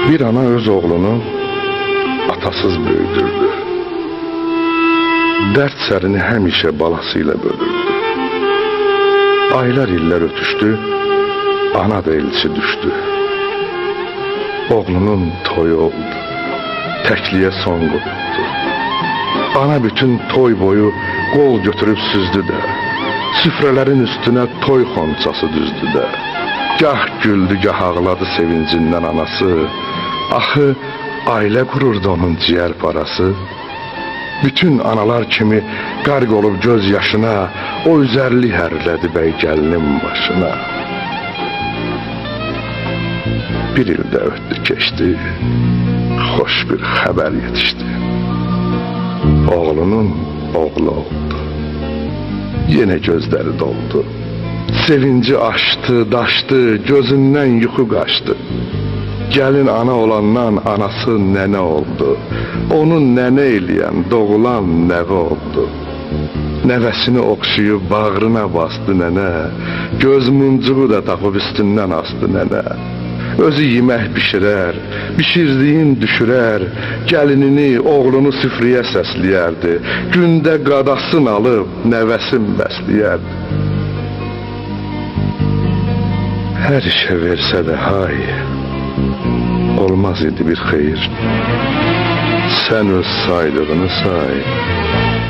Bir ana öz oğlunu atasız büyüdürdü. Dert sərini həmişə balasıyla bölürdü. Aylar illər ötüşdü, ana da elçi düşdü. Oğlunun toyu oldu, təkliyə son qoyuldu. Ana bütün toy boyu qol götürüb süzdü də, süfrələrin üstünə toy xonçası düzdü də. Gah güldü, gah ağladı sevincindən anası. Axı ailə qururdu onun ciyər parası. Bütün analar kimi qarq olub göz yaşına, o üzərli hərlədi bəy gəlinin başına. Bir ildə ötdü keçdi, xoş bir xəbər yetişdi. Oğlunun oğlu oldu, yenə gözləri doldu. Sevinci aşdı, daşdı, gözündən yuxu qaçdı. Gəlin ana olandan anası nənə oldu. Onun nənə eləyən doğulan nəvə oldu. Nəvəsini oxşuyub bağrına bastı nənə. Göz muncuğu da taxıb üstündən astı nənə. Özü yemək bişirər, bişirdiyin düşürər. Gəlinini, oğlunu süfrəyə səsləyərdi. Gündə qadasın alıb nəvəsin bəsləyərdi. Hər işə versə də hay, olmaz idi bir xeyir. Sən öz saydığını say,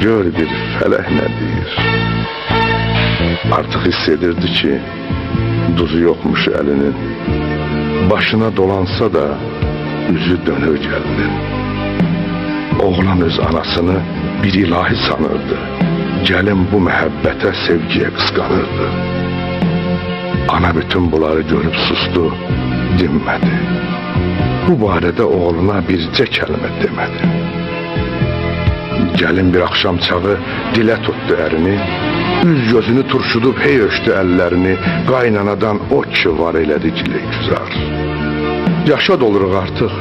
gör bir fələk nə deyir. Artıq hiss edirdi ki, duzu yoxmuş əlinin. Başına dolansa da üzü dönür gəlinin. Oğlan öz anasını bir ilahi sanırdı. Gəlin bu məhəbbətə, sevgiyə qısqanırdı. Ana bütün bunları görüp sustu, dinmədi. Bu barədə oğluna bircə kəlmə demədi. Gəlin bir axşam çağı dilə tutdu ərini, üz gözünü turşudub hey ölçdü əllərini, qaynanadan o ki var elədi gilə güzar. Yaşa doluruq artıq,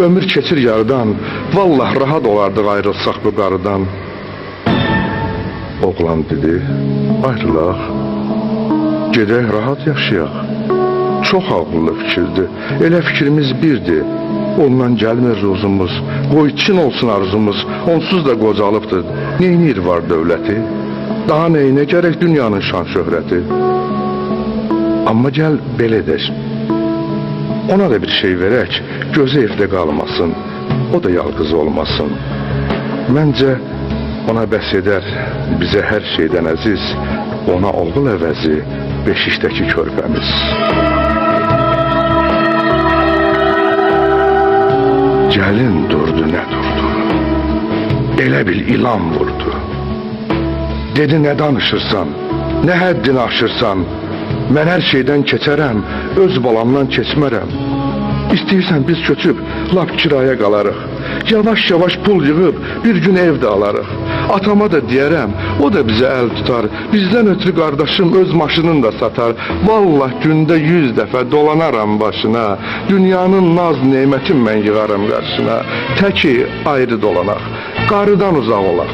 ömür keçir yarıdan, vallah rahat olardıq ayrılsaq bu qarıdan. Oğlan dedi, ayrılaq, gedək rahat yaşayaq. Çox ağıllı fikirdi, elə fikrimiz birdi. Ondan gəlmir ruzumuz, qoy Çin olsun arzumuz, onsuz da qocalıbdır. Neynir var dövləti, daha neyinə gərək dünyanın şan şöhrəti. Amma gəl belə edək, ona da bir şey verək, gözü evdə qalmasın, o da yalqız olmasın. Məncə ona bəs edər bizə hər şeydən əziz, ona oğul əvəzi beşikdəki körpəmiz. Gəlin durdu, nə durdu, elə bil ilan vurdu. Dedi, nə danışırsan, nə həddini aşırsan, mən hər şeydən keçərəm, öz balamdan keçmərəm. İstəyirsən biz köçüb, lap kiraya qalarıq. Yavaş yavaş pul yığıb, bir gün ev də alarıq. Atama da deyərəm, o da bizə əl tutar. Bizdən ötürü qardaşım öz maşınını da satar. Vallah gündə 100 dəfə dolanaram başına. Dünyanın naz nemətin mən yığarım qarşına. Təki ayrı dolanaq, qarıdan uzaq olaq.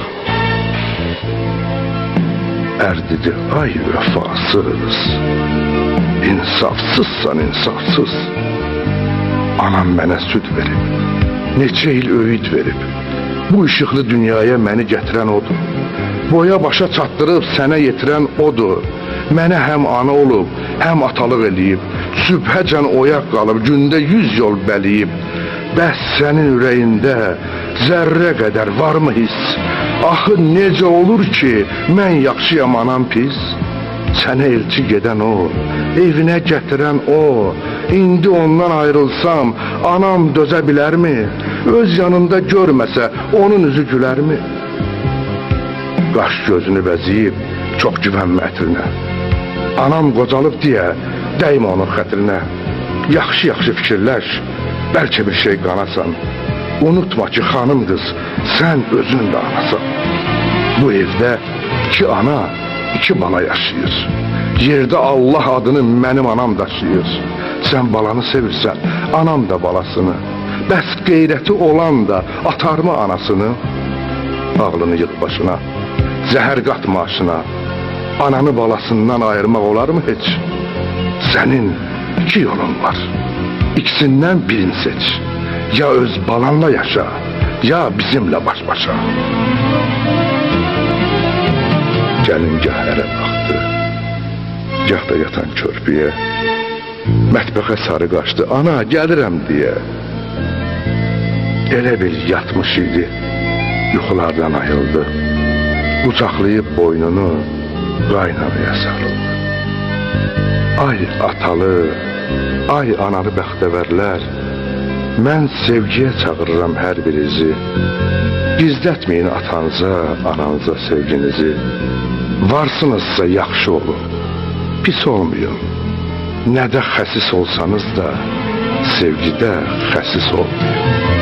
Ər dedi, ay vəfasız, insafsızsan insafsız. Anam mənə süd verib, neçə il öyüd verib. Bu işıqlı dünyaya məni gətirən odur. Boya başa çatdırıb sənə yetirən odur. Mənə həm ana olub, həm atalıq eləyib. Sübhəcən oyaq qalıb, gündə 100 yol bəliyib. Bəs sənin ürəyində zərrə qədər varmı hiss? Axı necə olur ki, mən yaxşıyam, anam pis? Sənə elçi gedən o, evinə gətirən o. İndi ondan ayrılsam, anam dözə bilərmi? Öz yanında görməsə, onun üzü gülərmi? Qaş gözünü bəziyib, çox güvənmə ətrinə. Anam qocalıb deyə, dəymə onun xətrinə. Yaxşı-yaxşı fikirləş, bəlkə bir şey qanasan. Unutma ki, xanım qız, sən özün də anasan. Bu evdə 2 ana, 2 bala yaşayır. Yerdə Allah adını mənim anam daşıyır. Sən balanı sevirsən, anam da balasını. Bəs qeyrəti olan da atarmı anasını? Ağlını yığ başına, zəhər qatma aşına. Ananı balasından ayırmaq olar mı heç? Sənin 2 yolun var. İkisindən birini seç. Ya öz balanla yaşa, ya bizimle baş başa. Gəlin gah ərə baxdı, gah da yatan körpüyə. Mətbəxə sarı qaçdı, ana gəlirəm deyə. Elə bil yatmış idi, yuxulardan ayıldı. Qucaqlayıb boynunu qaynanaya sarıldı. Ay atalı, ay analı bəxtəvərlər, mən sevgiyə çağırıram hər birinizi. Gizlətməyin atanıza, ananıza sevginizi. Varsınızsa yaxşı olun, pis olmayın. Nədə xəsis olsanız da, sevgidə xəsis olmayın.